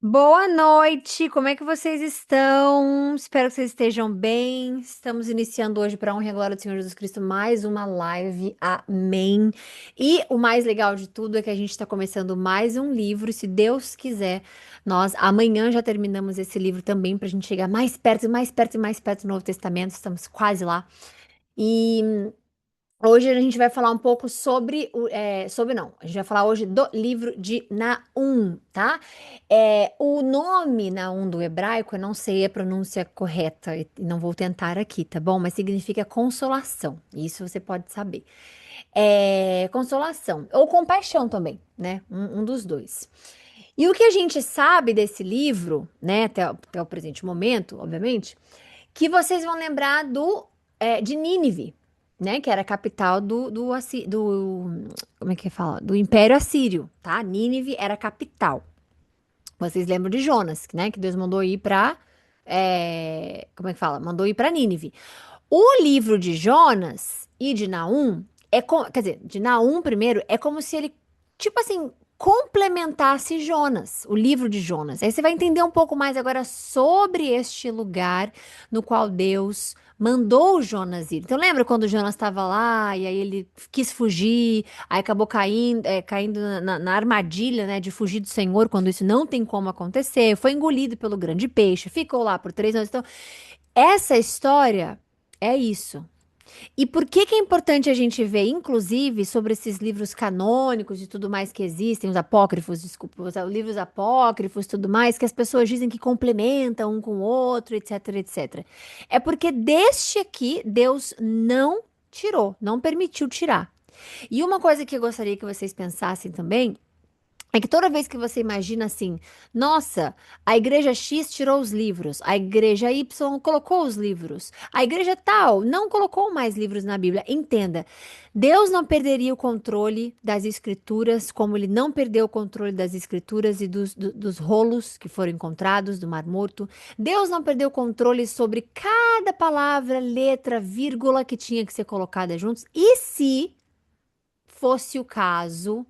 Boa noite, como é que vocês estão? Espero que vocês estejam bem. Estamos iniciando hoje para a honra e glória do Senhor Jesus Cristo mais uma live. Amém. E o mais legal de tudo é que a gente está começando mais um livro. Se Deus quiser, nós amanhã já terminamos esse livro também para a gente chegar mais perto e mais perto e mais perto do Novo Testamento. Estamos quase lá. E hoje a gente vai falar um pouco sobre não, a gente vai falar hoje do livro de Naum, tá? O nome Naum do hebraico, eu não sei a pronúncia correta e não vou tentar aqui, tá bom? Mas significa consolação, isso você pode saber. Consolação, ou compaixão também, né? Um dos dois. E o que a gente sabe desse livro, né, até o presente momento, obviamente, que vocês vão lembrar de Nínive, né? Que era a capital como é que fala? Do Império Assírio, tá? Nínive era a capital. Vocês lembram de Jonas, né? Que Deus mandou ir como é que fala? Mandou ir para Nínive. O livro de Jonas e de Naum quer dizer, de Naum primeiro é como se ele, tipo assim, complementasse Jonas, o livro de Jonas. Aí você vai entender um pouco mais agora sobre este lugar no qual Deus mandou Jonas ir. Então lembra quando Jonas estava lá e aí ele quis fugir, aí acabou caindo na armadilha, né, de fugir do Senhor quando isso não tem como acontecer, foi engolido pelo grande peixe, ficou lá por 3 anos. Então essa história é isso. E por que que é importante a gente ver, inclusive, sobre esses livros canônicos e tudo mais que existem, os apócrifos, desculpa, os livros apócrifos e tudo mais, que as pessoas dizem que complementam um com o outro, etc, etc. É porque deste aqui, Deus não tirou, não permitiu tirar. E uma coisa que eu gostaria que vocês pensassem também é que toda vez que você imagina assim, nossa, a igreja X tirou os livros, a igreja Y colocou os livros, a igreja tal não colocou mais livros na Bíblia. Entenda, Deus não perderia o controle das escrituras, como ele não perdeu o controle das escrituras e dos rolos que foram encontrados do Mar Morto. Deus não perdeu o controle sobre cada palavra, letra, vírgula que tinha que ser colocada juntos. E se fosse o caso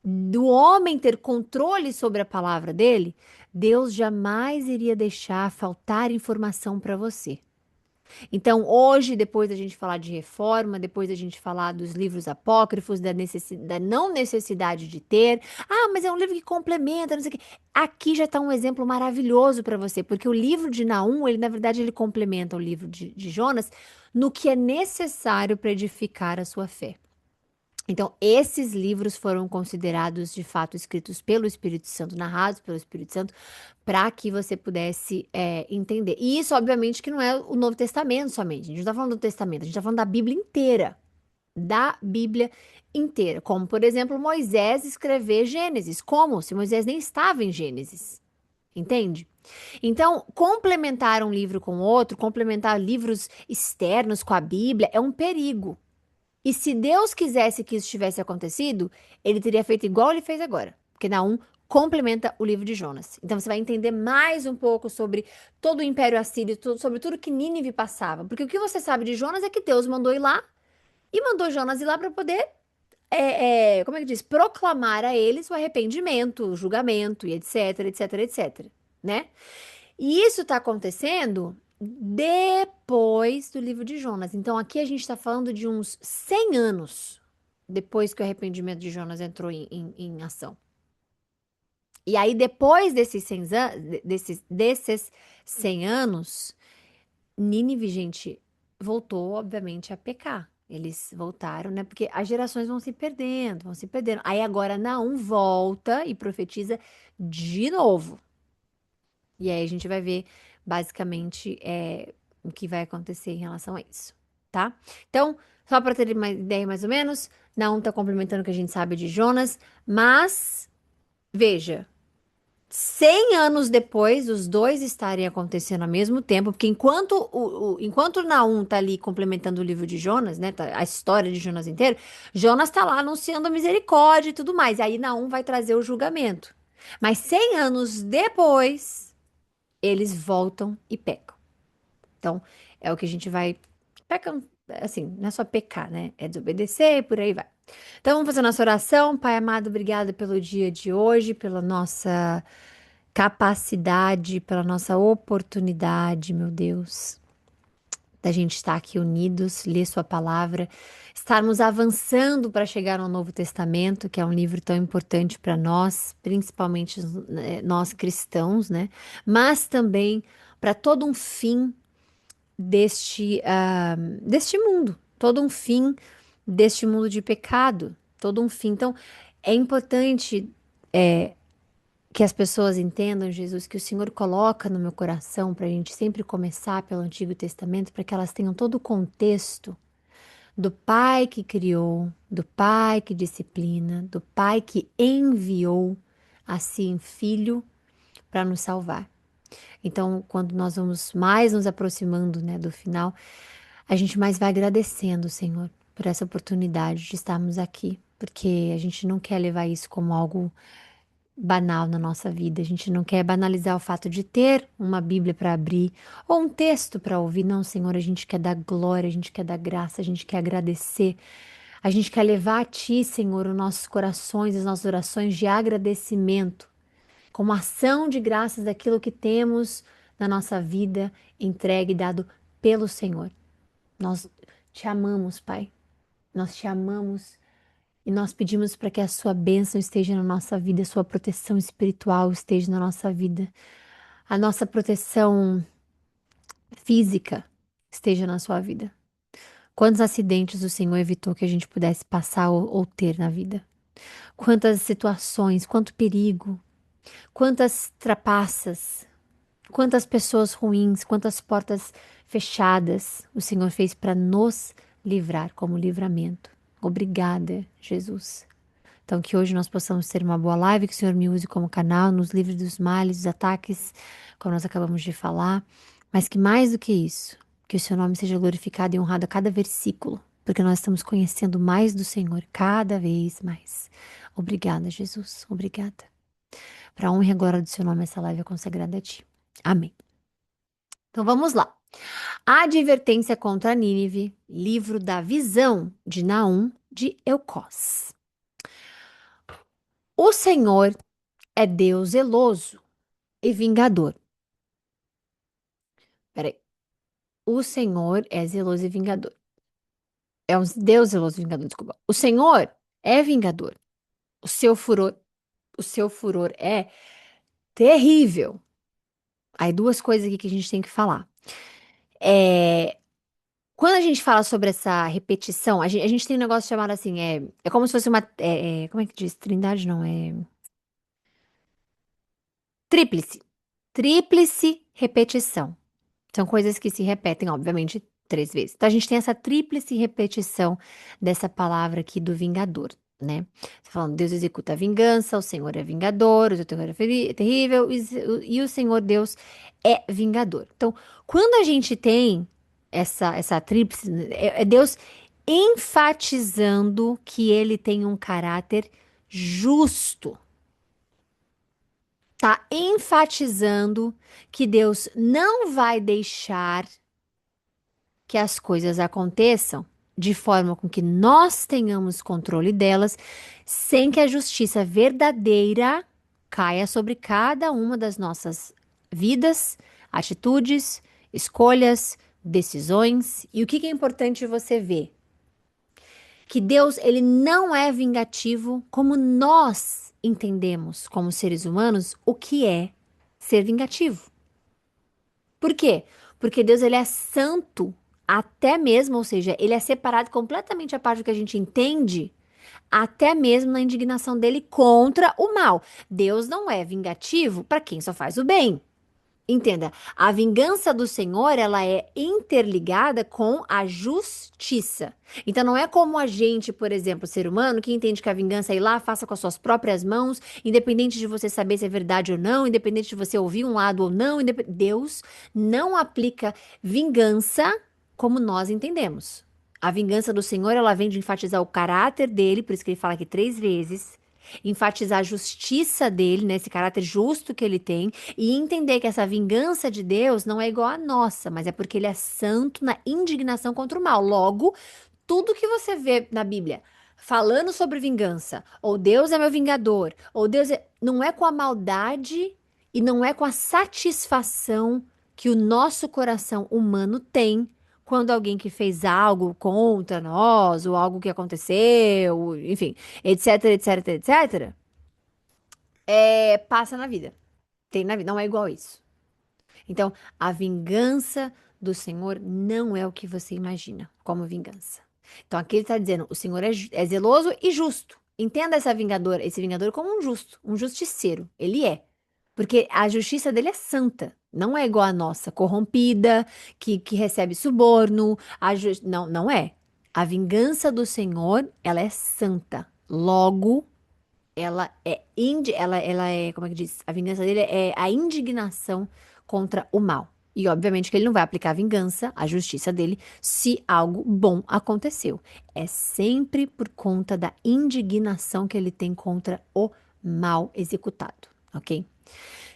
do homem ter controle sobre a palavra dele, Deus jamais iria deixar faltar informação para você. Então, hoje, depois da gente falar de reforma, depois da gente falar dos livros apócrifos, da não necessidade de ter, mas é um livro que complementa, não sei o quê. Aqui já está um exemplo maravilhoso para você, porque o livro de Naum, ele, na verdade, ele complementa o livro de Jonas no que é necessário para edificar a sua fé. Então, esses livros foram considerados de fato escritos pelo Espírito Santo, narrados pelo Espírito Santo, para que você pudesse entender. E isso, obviamente, que não é o Novo Testamento somente. A gente não está falando do Testamento, a gente está falando da Bíblia inteira. Da Bíblia inteira. Como, por exemplo, Moisés escrever Gênesis. Como? Se Moisés nem estava em Gênesis. Entende? Então, complementar um livro com outro, complementar livros externos com a Bíblia, é um perigo. E se Deus quisesse que isso tivesse acontecido, ele teria feito igual ele fez agora. Porque Naum complementa o livro de Jonas. Então você vai entender mais um pouco sobre todo o Império Assírio, sobre tudo que Nínive passava. Porque o que você sabe de Jonas é que Deus mandou ir lá e mandou Jonas ir lá para poder, como é que diz? Proclamar a eles o arrependimento, o julgamento e etc, etc, etc. Né? E isso está acontecendo depois do livro de Jonas. Então, aqui a gente está falando de uns 100 anos depois que o arrependimento de Jonas entrou em ação. E aí, depois desses 100 anos, Nínive, gente, voltou, obviamente, a pecar. Eles voltaram, né? Porque as gerações vão se perdendo, vão se perdendo. Aí agora Naum volta e profetiza de novo. E aí a gente vai ver basicamente o que vai acontecer em relação a isso, tá? Então, só para ter uma ideia mais ou menos, Naum tá complementando o que a gente sabe de Jonas, mas veja, 100 anos depois, os dois estarem acontecendo ao mesmo tempo, porque enquanto Naum tá ali complementando o livro de Jonas, né, a história de Jonas inteiro, Jonas tá lá anunciando a misericórdia e tudo mais, aí Naum vai trazer o julgamento. Mas 100 anos depois eles voltam e pecam. Então, é o que a gente vai. Pecam, assim, não é só pecar, né? É desobedecer e por aí vai. Então, vamos fazer a nossa oração. Pai amado, obrigada pelo dia de hoje, pela nossa capacidade, pela nossa oportunidade, meu Deus, da gente estar aqui unidos, ler Sua palavra, estarmos avançando para chegar ao Novo Testamento, que é um livro tão importante para nós, principalmente nós cristãos, né? Mas também para todo um fim deste mundo, todo um fim deste mundo de pecado, todo um fim. Então, é importante que as pessoas entendam, Jesus, que o Senhor coloca no meu coração para a gente sempre começar pelo Antigo Testamento, para que elas tenham todo o contexto do Pai que criou, do Pai que disciplina, do Pai que enviou assim Filho para nos salvar. Então, quando nós vamos mais nos aproximando, né, do final, a gente mais vai agradecendo, Senhor, por essa oportunidade de estarmos aqui, porque a gente não quer levar isso como algo banal na nossa vida. A gente não quer banalizar o fato de ter uma Bíblia para abrir ou um texto para ouvir. Não, Senhor, a gente quer dar glória, a gente quer dar graça, a gente quer agradecer. A gente quer levar a Ti, Senhor, os nossos corações, as nossas orações de agradecimento, como ação de graças daquilo que temos na nossa vida entregue e dado pelo Senhor. Nós te amamos, Pai. Nós te amamos e nós pedimos para que a sua bênção esteja na nossa vida, a sua proteção espiritual esteja na nossa vida, a nossa proteção física esteja na sua vida. Quantos acidentes o Senhor evitou que a gente pudesse passar ou ter na vida? Quantas situações, quanto perigo, quantas trapaças, quantas pessoas ruins, quantas portas fechadas o Senhor fez para nos livrar como livramento. Obrigada, Jesus. Então, que hoje nós possamos ter uma boa live, que o Senhor me use como canal, nos livre dos males, dos ataques, como nós acabamos de falar, mas que mais do que isso, que o Seu nome seja glorificado e honrado a cada versículo, porque nós estamos conhecendo mais do Senhor cada vez mais. Obrigada, Jesus. Obrigada. Para a honra e a glória do Seu nome, essa live é consagrada a Ti. Amém. Então, vamos lá. A advertência contra Nínive, livro da visão de Naum, de Eucós. O Senhor é Deus zeloso e vingador. Peraí. O Senhor é zeloso e vingador. É um Deus zeloso e vingador, desculpa. O Senhor é vingador. O seu furor, o seu furor é terrível. Aí duas coisas aqui que a gente tem que falar. É, quando a gente fala sobre essa repetição, a gente tem um negócio chamado assim, é como se fosse uma, como é que diz? Trindade não, tríplice. Tríplice repetição. São coisas que se repetem, obviamente, três vezes. Então, a gente tem essa tríplice repetição dessa palavra aqui do vingador, né? Tá falando, Deus executa a vingança, o Senhor é vingador, o seu terror é terrível e o Senhor Deus é vingador. Então, quando a gente tem essa tríplice, é Deus enfatizando que ele tem um caráter justo. Tá enfatizando que Deus não vai deixar que as coisas aconteçam de forma com que nós tenhamos controle delas, sem que a justiça verdadeira caia sobre cada uma das nossas vidas, atitudes, escolhas, decisões. E o que é importante você ver? Que Deus, ele não é vingativo como nós entendemos como seres humanos o que é ser vingativo. Por quê? Porque Deus, ele é santo até mesmo, ou seja, ele é separado completamente a parte do que a gente entende, até mesmo na indignação dele contra o mal. Deus não é vingativo para quem só faz o bem. Entenda, a vingança do Senhor, ela é interligada com a justiça. Então, não é como a gente, por exemplo, ser humano, que entende que a vingança é ir lá, faça com as suas próprias mãos, independente de você saber se é verdade ou não, independente de você ouvir um lado ou não. Deus não aplica vingança como nós entendemos. A vingança do Senhor, ela vem de enfatizar o caráter dele, por isso que ele fala aqui três vezes, enfatizar a justiça dele, né, esse caráter justo que ele tem, e entender que essa vingança de Deus não é igual à nossa, mas é porque ele é santo na indignação contra o mal. Logo, tudo que você vê na Bíblia falando sobre vingança, ou Deus é meu vingador, ou Deus é, não é com a maldade e não é com a satisfação que o nosso coração humano tem quando alguém que fez algo contra nós, ou algo que aconteceu, enfim, etc, etc, etc, passa na vida. Tem na vida, não é igual isso. Então, a vingança do Senhor não é o que você imagina como vingança. Então, aqui ele está dizendo: o Senhor é zeloso e justo. Entenda esse vingador como um justo, um justiceiro. Ele é. Porque a justiça dele é santa. Não é igual a nossa, corrompida, que recebe suborno. Não, não é. A vingança do Senhor, ela é santa. Logo, ela é, como é que diz? A vingança dele é a indignação contra o mal. E obviamente que ele não vai aplicar a vingança, a justiça dele, se algo bom aconteceu. É sempre por conta da indignação que ele tem contra o mal executado, ok?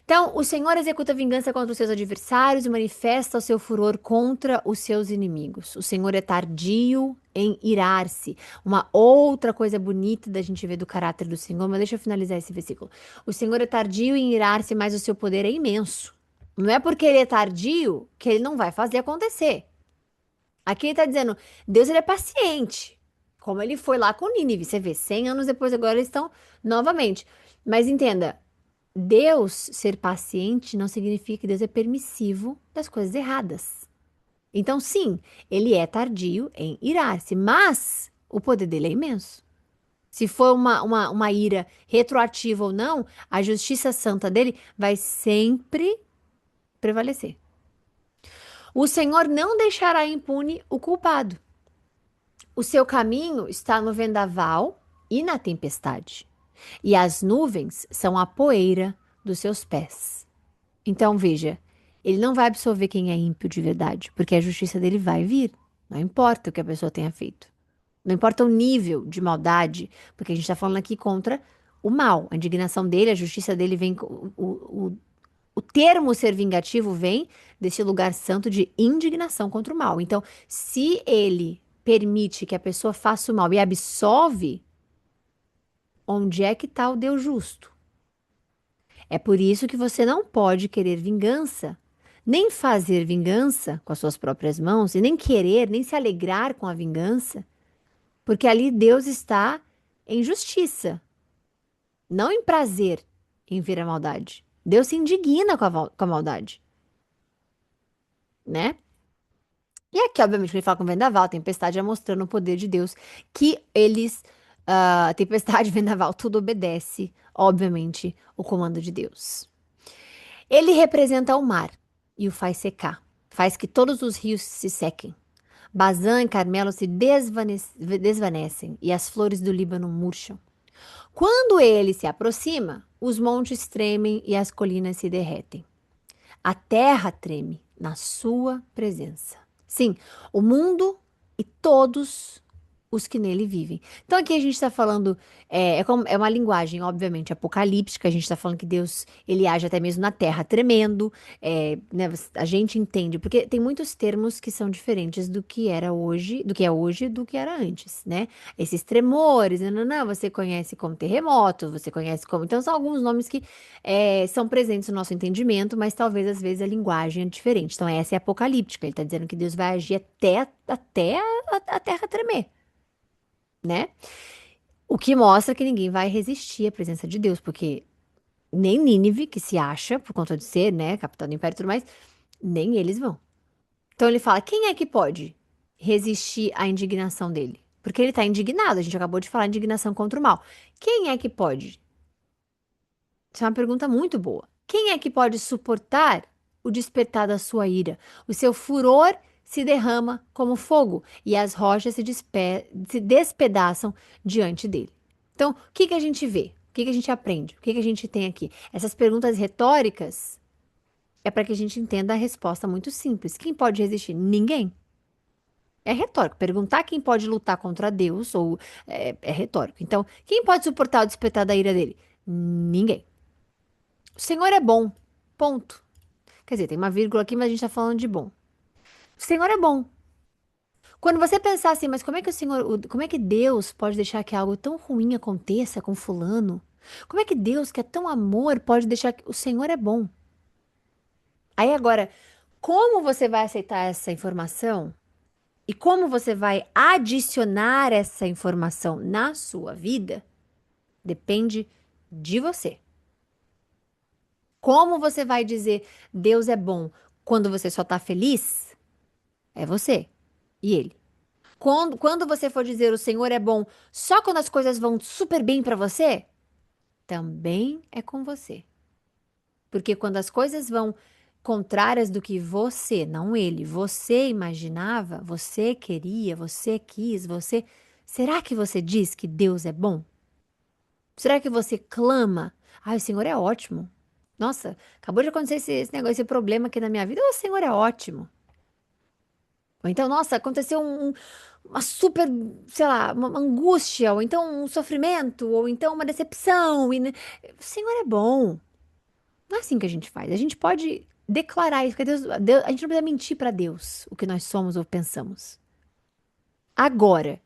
Então, o Senhor executa vingança contra os seus adversários e manifesta o seu furor contra os seus inimigos. O Senhor é tardio em irar-se. Uma outra coisa bonita da gente ver do caráter do Senhor, mas deixa eu finalizar esse versículo. O Senhor é tardio em irar-se, mas o seu poder é imenso. Não é porque ele é tardio que ele não vai fazer acontecer. Aqui ele está dizendo, Deus ele é paciente, como ele foi lá com Nínive. Você vê, 100 anos depois agora eles estão novamente. Mas entenda, Deus ser paciente não significa que Deus é permissivo das coisas erradas. Então, sim, ele é tardio em irar-se, mas o poder dele é imenso. Se for uma ira retroativa ou não, a justiça santa dele vai sempre prevalecer. O Senhor não deixará impune o culpado. O seu caminho está no vendaval e na tempestade, e as nuvens são a poeira dos seus pés. Então, veja, ele não vai absolver quem é ímpio de verdade, porque a justiça dele vai vir. Não importa o que a pessoa tenha feito. Não importa o nível de maldade, porque a gente está falando aqui contra o mal. A indignação dele, a justiça dele vem. O termo ser vingativo vem desse lugar santo de indignação contra o mal. Então, se ele permite que a pessoa faça o mal e absolve, onde é que está o Deus justo? É por isso que você não pode querer vingança, nem fazer vingança com as suas próprias mãos, e nem querer, nem se alegrar com a vingança, porque ali Deus está em justiça, não em prazer em ver a maldade. Deus se indigna com a maldade, né? E aqui, obviamente, quando ele fala com vendaval, tempestade é mostrando o poder de Deus, que eles, tempestade, vendaval, tudo obedece, obviamente, o comando de Deus. Ele representa o mar e o faz secar, faz que todos os rios se sequem. Bazã e Carmelo se desvanecem e as flores do Líbano murcham. Quando ele se aproxima, os montes tremem e as colinas se derretem. A terra treme na sua presença. Sim, o mundo e todos os que nele vivem. Então aqui a gente está falando, é uma linguagem, obviamente, apocalíptica. A gente está falando que Deus, ele age até mesmo na terra, tremendo. Né, a gente entende, porque tem muitos termos que são diferentes do que era hoje, do que é hoje, do que era antes, né? Esses tremores, não, você conhece como terremoto, você conhece como... Então são alguns nomes que são presentes no nosso entendimento, mas talvez às vezes a linguagem é diferente. Então essa é apocalíptica. Ele está dizendo que Deus vai agir até a terra tremer, né? O que mostra que ninguém vai resistir à presença de Deus, porque nem Nínive, que se acha, por conta de ser, né, capital do império e tudo mais, nem eles vão. Então ele fala: quem é que pode resistir à indignação dele? Porque ele está indignado, a gente acabou de falar indignação contra o mal. Quem é que pode? Isso é uma pergunta muito boa. Quem é que pode suportar o despertar da sua ira? O seu furor se derrama como fogo e as rochas se despedaçam diante dele. Então, o que que a gente vê? O que que a gente aprende? O que que a gente tem aqui? Essas perguntas retóricas é para que a gente entenda a resposta muito simples. Quem pode resistir? Ninguém. É retórico. Perguntar quem pode lutar contra Deus ou é retórico. Então, quem pode suportar o despertar da ira dele? Ninguém. O Senhor é bom. Ponto. Quer dizer, tem uma vírgula aqui, mas a gente está falando de bom. O Senhor é bom. Quando você pensar assim, mas como é que como é que Deus pode deixar que algo tão ruim aconteça com fulano? Como é que Deus, que é tão amor, pode deixar que o Senhor é bom? Aí agora, como você vai aceitar essa informação e como você vai adicionar essa informação na sua vida, depende de você. Como você vai dizer Deus é bom quando você só está feliz? É você e ele. Quando você for dizer o Senhor é bom só quando as coisas vão super bem para você, também é com você. Porque quando as coisas vão contrárias do que você, não ele, você imaginava, você queria, você quis, você. Será que você diz que Deus é bom? Será que você clama? Ai, o Senhor é ótimo. Nossa, acabou de acontecer esse negócio, esse problema aqui na minha vida. O Senhor é ótimo. Ou então, nossa, aconteceu uma super, sei lá, uma angústia, ou então um sofrimento, ou então uma decepção. O Senhor é bom. Não é assim que a gente faz. A gente pode declarar isso, porque a gente não precisa mentir para Deus o que nós somos ou pensamos. Agora,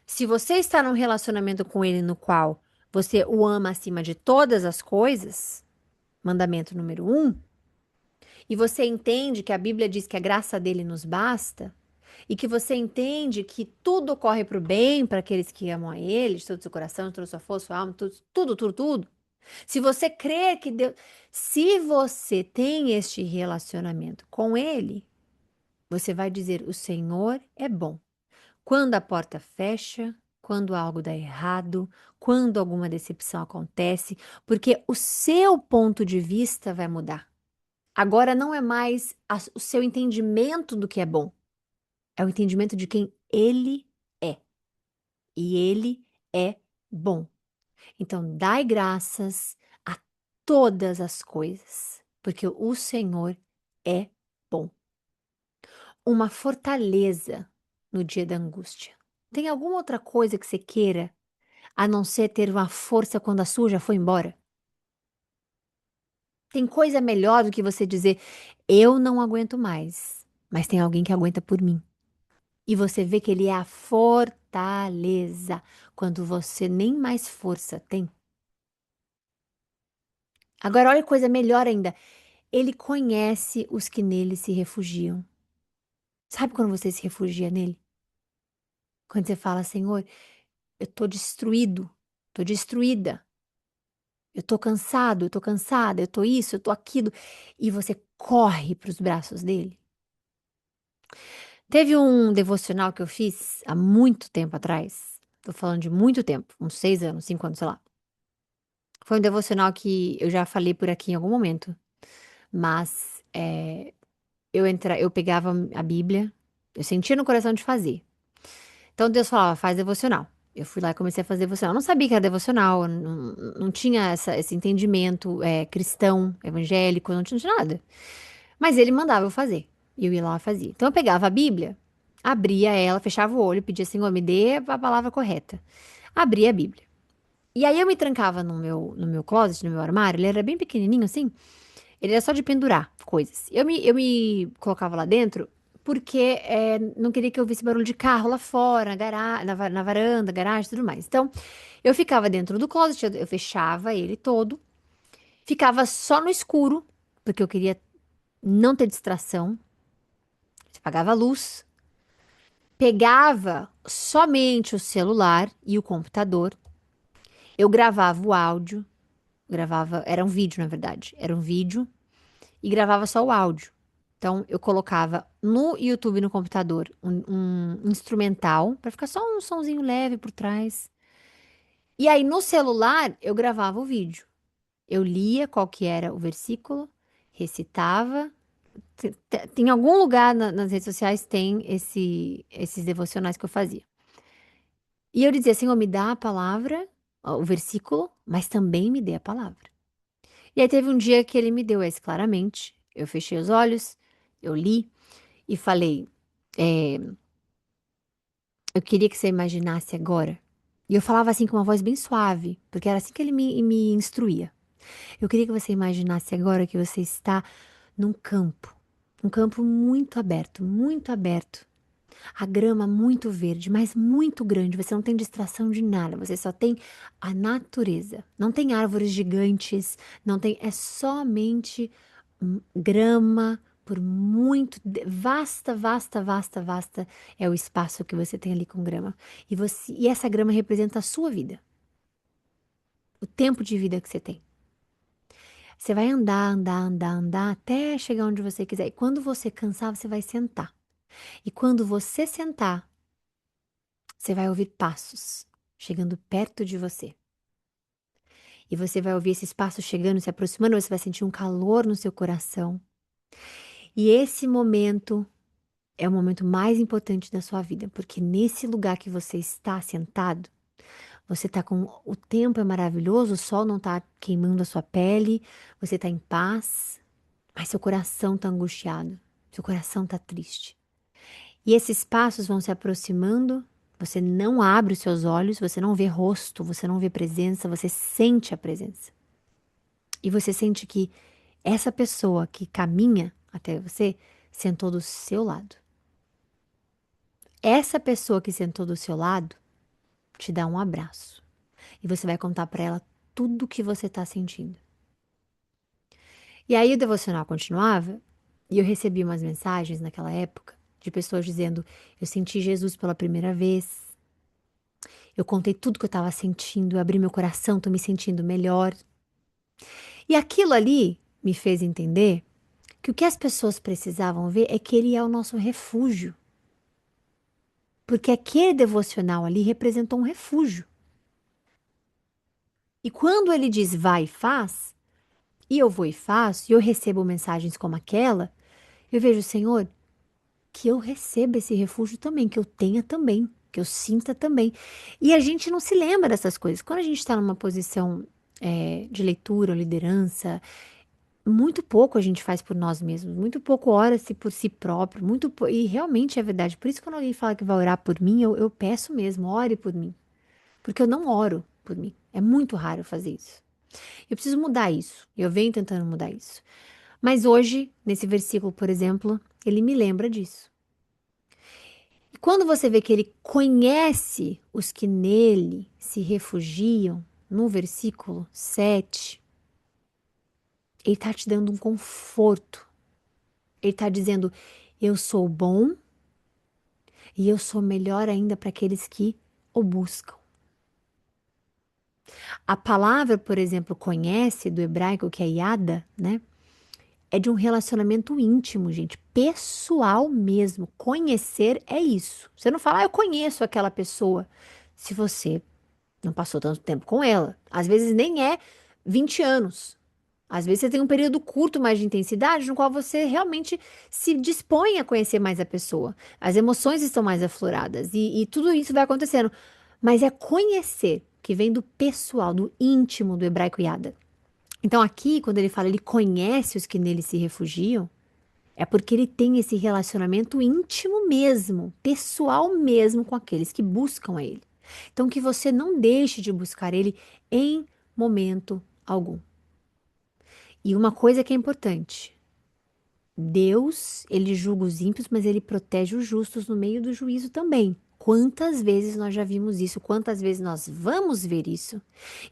se você está num relacionamento com Ele no qual você o ama acima de todas as coisas, mandamento número um, e você entende que a Bíblia diz que a graça dele nos basta, e que você entende que tudo ocorre para o bem para aqueles que amam a Ele, de todo o seu coração, de toda a sua força, sua alma, tudo, tudo, tudo, tudo. Se você crer que Deus. Se você tem este relacionamento com Ele, você vai dizer: o Senhor é bom. Quando a porta fecha, quando algo dá errado, quando alguma decepção acontece, porque o seu ponto de vista vai mudar. Agora não é mais o seu entendimento do que é bom, é o entendimento de quem Ele é. E Ele é bom. Então, dai graças a todas as coisas, porque o Senhor é bom. Uma fortaleza no dia da angústia. Tem alguma outra coisa que você queira, a não ser ter uma força quando a sua já foi embora? Tem coisa melhor do que você dizer, eu não aguento mais, mas tem alguém que aguenta por mim. E você vê que ele é a fortaleza quando você nem mais força tem. Agora, olha que coisa melhor ainda. Ele conhece os que nele se refugiam. Sabe quando você se refugia nele? Quando você fala, Senhor, eu tô destruído, tô destruída, eu tô cansado, eu tô cansada, eu tô isso, eu tô aquilo. E você corre para os braços dele. Teve um devocional que eu fiz há muito tempo atrás. Tô falando de muito tempo, uns 6 anos, 5 anos, sei lá. Foi um devocional que eu já falei por aqui em algum momento. Mas eu pegava a Bíblia, eu sentia no coração de fazer. Então Deus falava, faz devocional. Eu fui lá e comecei a fazer devocional. Eu não sabia que era devocional, não tinha esse entendimento cristão, evangélico, não tinha nada. Mas ele mandava eu fazer. E eu ia lá e fazia. Então eu pegava a Bíblia, abria ela, fechava o olho, pedia, Senhor, me dê a palavra correta. Abria a Bíblia. E aí eu me trancava no meu closet, no meu armário, ele era bem pequenininho assim. Ele era só de pendurar coisas. Eu me colocava lá dentro porque não queria que eu visse barulho de carro lá fora, na varanda, garagem e tudo mais. Então, eu ficava dentro do closet, eu fechava ele todo, ficava só no escuro, porque eu queria não ter distração. Apagava a luz, pegava somente o celular e o computador. Eu gravava o áudio, era um vídeo, na verdade, era um vídeo e gravava só o áudio. Então, eu colocava no YouTube, no computador, um instrumental, para ficar só um sonzinho leve por trás. E aí, no celular, eu gravava o vídeo. Eu lia qual que era o versículo, recitava. Tem algum lugar nas redes sociais tem esses devocionais que eu fazia. E eu dizia, Senhor, me dá a palavra, ó, o versículo, mas também me dê a palavra. E aí teve um dia que ele me deu esse claramente. Eu fechei os olhos, eu li e falei: é, eu queria que você imaginasse agora. E eu falava assim com uma voz bem suave, porque era assim que ele me instruía. Eu queria que você imaginasse agora que você está num campo, um campo muito aberto, muito aberto. A grama muito verde, mas muito grande. Você não tem distração de nada. Você só tem a natureza. Não tem árvores gigantes. Não tem. É somente grama por muito. Vasta, vasta, vasta, vasta é o espaço que você tem ali com grama. E essa grama representa a sua vida. O tempo de vida que você tem. Você vai andar, andar, andar, andar até chegar onde você quiser. E quando você cansar, você vai sentar. E quando você sentar, você vai ouvir passos chegando perto de você. E você vai ouvir esses passos chegando, se aproximando, você vai sentir um calor no seu coração. E esse momento é o momento mais importante da sua vida, porque nesse lugar que você está sentado, você está com. O tempo é maravilhoso, o sol não está queimando a sua pele, você está em paz, mas seu coração está angustiado, seu coração está triste. E esses passos vão se aproximando, você não abre os seus olhos, você não vê rosto, você não vê presença, você sente a presença. E você sente que essa pessoa que caminha até você sentou do seu lado. Essa pessoa que sentou do seu lado te dá um abraço. E você vai contar para ela tudo o que você está sentindo. E aí o devocional continuava e eu recebi umas mensagens naquela época de pessoas dizendo: eu senti Jesus pela primeira vez. Eu contei tudo que eu estava sentindo, eu abri meu coração, tô me sentindo melhor. E aquilo ali me fez entender que o que as pessoas precisavam ver é que ele é o nosso refúgio. Porque aquele devocional ali representou um refúgio. E quando ele diz vai e faz, e eu vou e faço, e eu recebo mensagens como aquela, eu vejo, Senhor, que eu receba esse refúgio também, que eu tenha também, que eu sinta também. E a gente não se lembra dessas coisas. Quando a gente está numa posição de leitura ou liderança, muito pouco a gente faz por nós mesmos, muito pouco ora-se por si próprio, e realmente é verdade. Por isso, quando alguém fala que vai orar por mim, eu peço mesmo, ore por mim, porque eu não oro por mim. É muito raro fazer isso. Eu preciso mudar isso. Eu venho tentando mudar isso. Mas hoje, nesse versículo, por exemplo, ele me lembra disso. E quando você vê que ele conhece os que nele se refugiam, no versículo 7, ele está te dando um conforto. Ele está dizendo: eu sou bom e eu sou melhor ainda para aqueles que o buscam. A palavra, por exemplo, conhece, do hebraico, que é yada, né? É de um relacionamento íntimo, gente, pessoal mesmo. Conhecer é isso. Você não fala, eu conheço aquela pessoa, se você não passou tanto tempo com ela. Às vezes nem é 20 anos. Às vezes você tem um período curto mais de intensidade, no qual você realmente se dispõe a conhecer mais a pessoa. As emoções estão mais afloradas e tudo isso vai acontecendo. Mas é conhecer, que vem do pessoal, do íntimo do hebraico yada. Então aqui, quando ele fala, ele conhece os que nele se refugiam, é porque ele tem esse relacionamento íntimo mesmo, pessoal mesmo com aqueles que buscam a ele. Então que você não deixe de buscar ele em momento algum. E uma coisa que é importante, Deus, ele julga os ímpios, mas ele protege os justos no meio do juízo também. Quantas vezes nós já vimos isso? Quantas vezes nós vamos ver isso?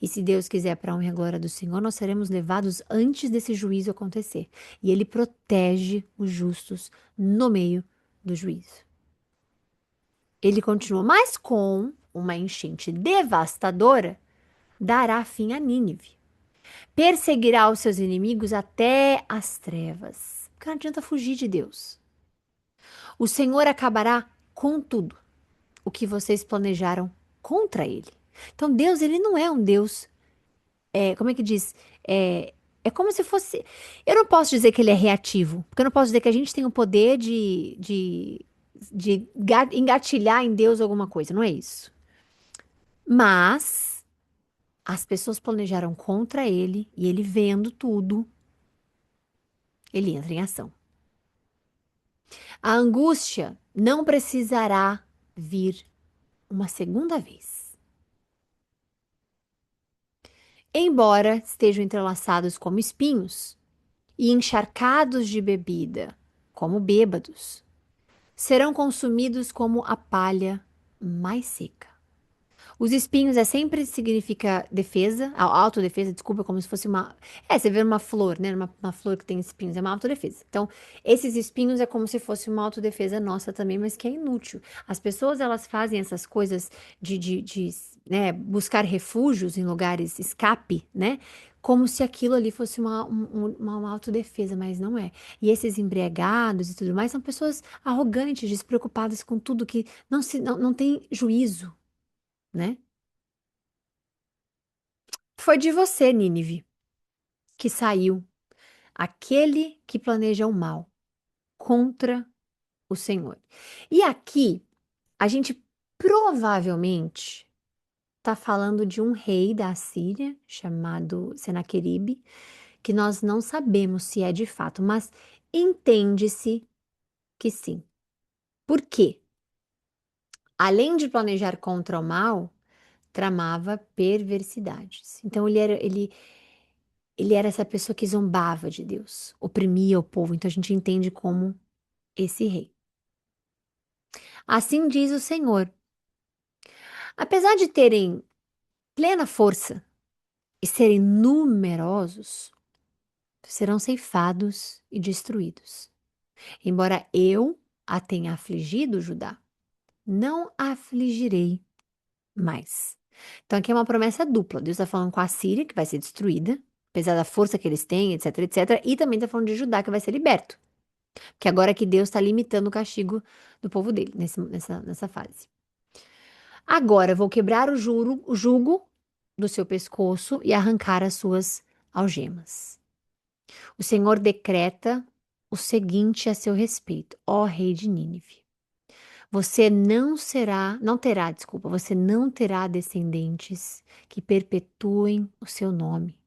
E se Deus quiser, para a honra e glória do Senhor, nós seremos levados antes desse juízo acontecer. E ele protege os justos no meio do juízo. Ele continua, mas com uma enchente devastadora, dará fim a Nínive. Perseguirá os seus inimigos até as trevas. Porque não adianta fugir de Deus. O Senhor acabará com tudo o que vocês planejaram contra ele. Então, Deus, ele não é um Deus, como é que diz? É como se fosse. Eu não posso dizer que ele é reativo, porque eu não posso dizer que a gente tem o poder de engatilhar em Deus alguma coisa, não é isso. Mas as pessoas planejaram contra ele e ele vendo tudo, ele entra em ação. A angústia não precisará vir uma segunda vez. Embora estejam entrelaçados como espinhos e encharcados de bebida, como bêbados, serão consumidos como a palha mais seca. Os espinhos sempre significa defesa, autodefesa, desculpa, como se fosse uma. Você vê uma flor, né? Uma flor que tem espinhos, é uma autodefesa. Então, esses espinhos é como se fosse uma autodefesa nossa também, mas que é inútil. As pessoas, elas fazem essas coisas né, buscar refúgios em lugares escape, né? Como se aquilo ali fosse uma autodefesa, mas não é. E esses embriagados e tudo mais são pessoas arrogantes, despreocupadas com tudo que não tem juízo, né? Foi de você, Nínive, que saiu aquele que planeja o mal contra o Senhor. E aqui, a gente provavelmente está falando de um rei da Assíria chamado Senaqueribe, que nós não sabemos se é de fato, mas entende-se que sim. Por quê? Além de planejar contra o mal, tramava perversidades. Então ele era essa pessoa que zombava de Deus, oprimia o povo. Então a gente entende como esse rei. Assim diz o Senhor: apesar de terem plena força e serem numerosos, serão ceifados e destruídos. Embora eu a tenha afligido, Judá, não a afligirei mais. Então aqui é uma promessa dupla. Deus está falando com a Síria, que vai ser destruída, apesar da força que eles têm, etc, etc. E também está falando de Judá, que vai ser liberto. Que agora que Deus está limitando o castigo do povo dele, nessa fase. Agora vou quebrar o jugo do seu pescoço e arrancar as suas algemas. O Senhor decreta o seguinte a seu respeito, ó rei de Nínive. Você não terá descendentes que perpetuem o seu nome.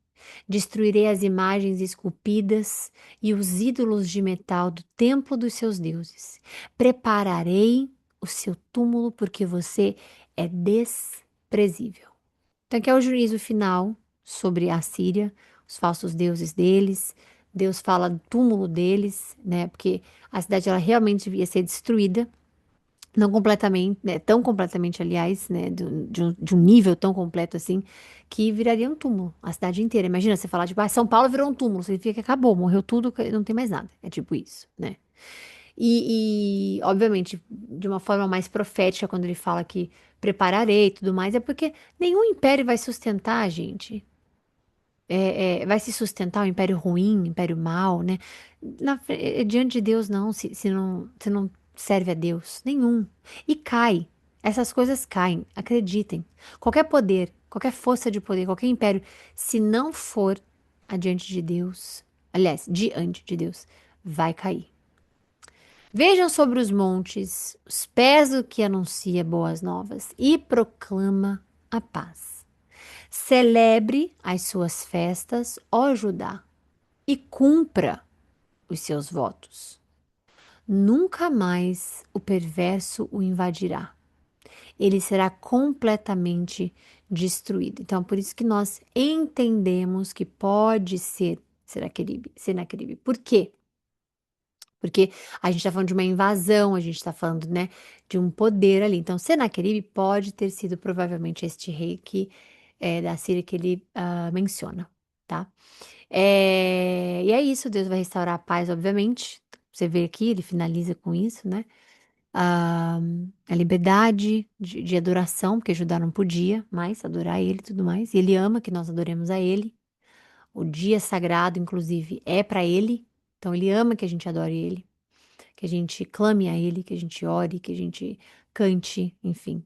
Destruirei as imagens esculpidas e os ídolos de metal do templo dos seus deuses. Prepararei o seu túmulo porque você é desprezível. Então, aqui é o juízo final sobre a Síria, os falsos deuses deles. Deus fala do túmulo deles, né? Porque a cidade ela realmente devia ser destruída. Não completamente, né, tão completamente, aliás, né, de um nível tão completo assim, que viraria um túmulo, a cidade inteira. Imagina você falar, tipo, São Paulo virou um túmulo, significa que acabou, morreu tudo, não tem mais nada. É tipo isso, né? Obviamente, de uma forma mais profética, quando ele fala que prepararei e tudo mais, é porque nenhum império vai sustentar, gente. Vai se sustentar um império ruim, um império mau, né? Diante de Deus, não, se não serve a Deus, nenhum. E cai. Essas coisas caem, acreditem. Qualquer poder, qualquer força de poder, qualquer império, se não for adiante de Deus, aliás, diante de Deus, vai cair. Vejam sobre os montes os pés do que anuncia boas novas e proclama a paz. Celebre as suas festas, ó Judá, e cumpra os seus votos. Nunca mais o perverso o invadirá. Ele será completamente destruído. Então, por isso que nós entendemos que pode ser Senaqueribe. Por quê? Porque a gente está falando de uma invasão, a gente está falando, né, de um poder ali. Então, Senaqueribe pode ter sido provavelmente este rei que é da Síria que ele menciona, tá? E é isso, Deus vai restaurar a paz, obviamente. Você vê aqui, ele finaliza com isso, né? Ah, a liberdade de adoração, porque Judá não podia mais adorar ele e tudo mais. E ele ama que nós adoremos a ele. O dia sagrado, inclusive, é para ele. Então, ele ama que a gente adore ele, que a gente clame a ele, que a gente ore, que a gente cante, enfim.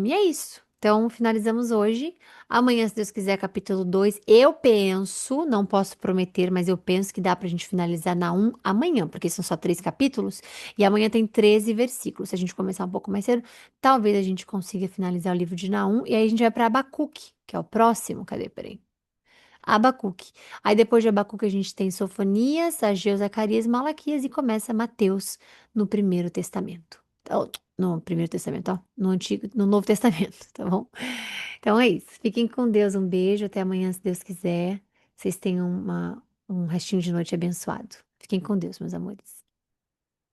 E é isso. Então, finalizamos hoje. Amanhã, se Deus quiser, capítulo 2. Eu penso, não posso prometer, mas eu penso que dá pra gente finalizar na um amanhã, porque são só 3 capítulos. E amanhã tem 13 versículos. Se a gente começar um pouco mais cedo, talvez a gente consiga finalizar o livro de Naum. E aí a gente vai para Abacuque, que é o próximo. Cadê? Peraí. Abacuque. Aí depois de Abacuque a gente tem Sofonias, Ageu, Zacarias, Malaquias e começa Mateus no Primeiro Testamento. Então, no Primeiro Testamento, ó, no Novo Testamento, tá bom? Então é isso. Fiquem com Deus, um beijo, até amanhã, se Deus quiser. Vocês tenham um restinho de noite abençoado. Fiquem com Deus, meus amores.